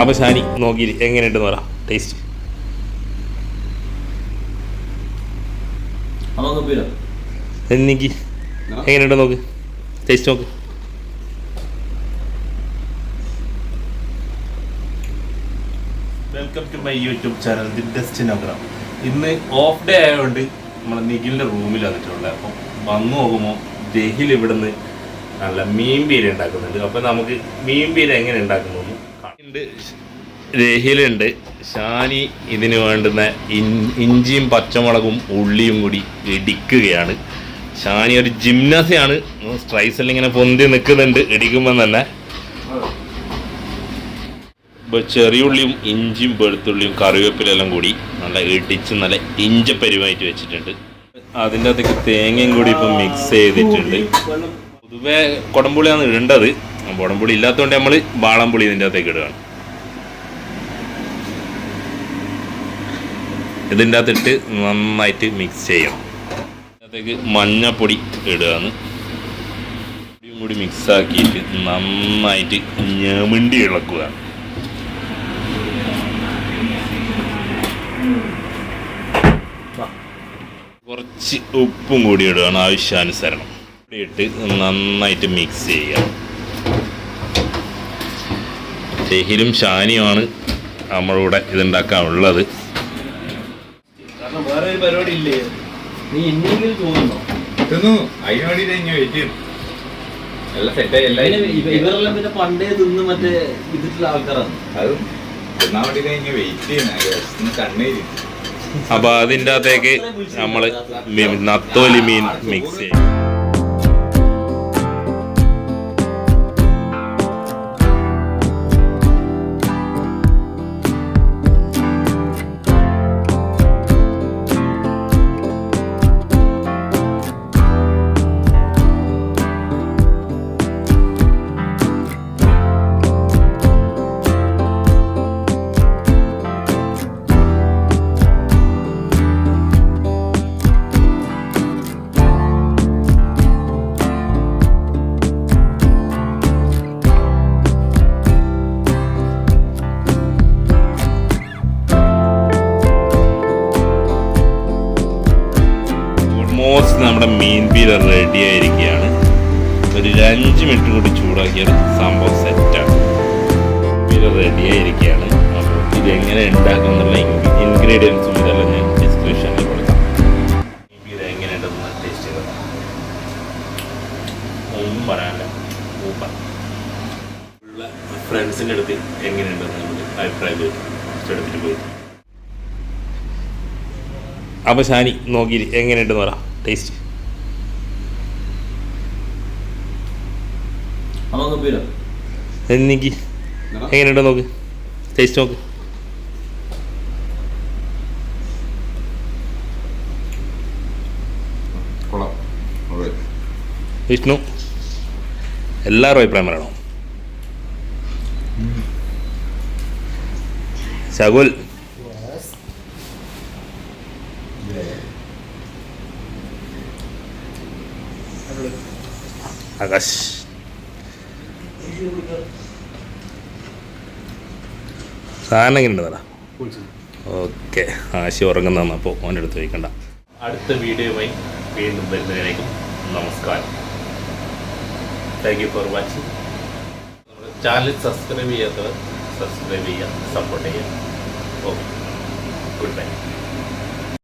അപ്പോൾ ഷാനി നോക്കി എങ്ങനെയുണ്ടെന്ന് പറ ടേസ്റ്റ്. എനിക്ക് എങ്ങനെയുണ്ട് നോക്ക്, ടേസ്റ്റ് നോക്ക്. Welcome to my YouTube channel the Destinogram. ഇന്ന് ഓഫ് ഡേ ആയതുകൊണ്ട് നമ്മൾ നിഖിലിൻ്റെ റൂമിൽ വന്നിട്ടുള്ളത്. അപ്പം വന്നു നോക്കുമ്പോൾ ജഹിൽ ഇവിടുന്ന് നല്ല മീൻ പീര ഉണ്ടാക്കുന്നുണ്ട്. അപ്പം നമുക്ക് മീൻ പീര എങ്ങനെ ഉണ്ടാക്കുന്നു ഉണ്ട്. രഹിലുണ്ട്. ഷാനി ഇതിന് വേണ്ടുന്ന ഇഞ്ചിയും പച്ചമുളകും ഉള്ളിയും കൂടി ഇടിക്കുകയാണ്. ഷാനി ഒരു ജിംനാസിയാണ്. സ്ട്രൈസിൽ ഇങ്ങനെ പൊന്തി നിൽക്കുന്നുണ്ട് ഇടിക്കുമ്പോൾ തന്നെ. ചെറിയുള്ളിയും ഇഞ്ചിയും വെളുത്തുള്ളിയും കറിവേപ്പിലെല്ലാം കൂടി നല്ല ഇടിച്ച് നല്ല ഇഞ്ചപ്പരിവായിട്ട് വെച്ചിട്ടുണ്ട്. അതിൻ്റെ അകത്തേക്ക് തേങ്ങയും കൂടി ഇപ്പം മിക്സ് ചെയ്തിട്ടുണ്ട്. പൊതുവേ കുടംപുളിയാണ് ഇടേണ്ടത്. കുടംപുളി ഇല്ലാത്തതുകൊണ്ട് നമ്മൾ വാളംപുളി ഇതിൻ്റെ അകത്തേക്ക് ഇടുകയാണ്. ഇതിൻ്റെ അകത്തിട്ട് നന്നായിട്ട് മിക്സ് ചെയ്യണം. അതിനകത്തേക്ക് മഞ്ഞപ്പൊടി ഇടുകയാണ്. പൊടിയും കൂടി മിക്സാക്കിയിട്ട് നന്നായിട്ട് ഞമിണ്ടി ഇളക്കുകയാണ്. കുറച്ച് ഉപ്പും കൂടി ഇടുകയാണ് ആവശ്യാനുസരണം. ഇട്ട് നന്നായിട്ട് മിക്സ് ചെയ്യുക. ഷെഹിലും ഷാനിയുമാണ് നമ്മളിവിടെ ഇതുണ്ടാക്കാനുള്ളത്. വേറെ ഒരു പരിപാടി ഇല്ലേ? നീ ഇനിയെങ്കിലും തോന്നുന്നോ? ഇവരെല്ലാം പിന്നെ പണ്ടേ തിന്ന് മറ്റേ ഇതിട്ടുള്ള ആൾക്കാരാണ്. അപ്പൊ അതിൻ്റെ അകത്തേക്ക് നമ്മള് നത്തോലി മീൻ മിക്സ് ചെയ്യും. ഓൾമോസ്റ്റ് നമ്മുടെ മീൻ പീര റെഡി ആയിരിക്കുകയാണ്. ഒരു 5 മിനിറ്റ് കൂടി ചൂടാക്കിയാൽ സംഭവം സെറ്റാണ്. പീര റെഡി ആയിരിക്കുകയാണ്. അപ്പോൾ ഇതെങ്ങനെ ഉണ്ടാക്കുന്നുള്ള ഇൻഗ്രീഡിയൻസും ഇതെല്ലാം ഞാൻ ഡിസ്ക്രിപ്ഷനിൽ കൊടുക്കാം. മീൻ പീര എങ്ങനെയുണ്ടെന്ന് ടേസ്റ്റ് ചെയ്ത് ഒന്നും പറയാനില്ല. സൂപ്പർ. ഉള്ള ഫ്രണ്ട്സിൻ്റെ അടുത്ത് എങ്ങനെയുണ്ടെന്ന് നമുക്ക് അഭിപ്രായം എടുത്തിട്ട് പോയി. അപ്പോൾ ഷാനി നോക്കി എങ്ങനെയുണ്ടെന്ന് പറ ടേസ്റ്റ്. എനിക്ക് എങ്ങനെയുണ്ടോ നോക്ക്, ടേസ്റ്റ് നോക്ക്. വിഷ്ണു എല്ലാവരും അഭിപ്രായം പറയണോ? ശകുൽ, ആകാശ്, സാധനം എങ്ങനെയുണ്ട് പറ. ഓക്കെ, ആശി ഉറങ്ങുന്നതാണ്. അപ്പോൾ ഓൻ്റെ അടുത്ത് ചോദിക്കണ്ട. അടുത്ത വീഡിയോയുമായി വീണ്ടും വരുന്നതിനേക്കും നമസ്കാരം. Thank you for watching. നമ്മുടെ ചാനൽ സബ്സ്ക്രൈബ് ചെയ്യാത്തവർ സബ്സ്ക്രൈബ് ചെയ്യുക, സപ്പോർട്ട് ചെയ്യുക. Okay, good bye.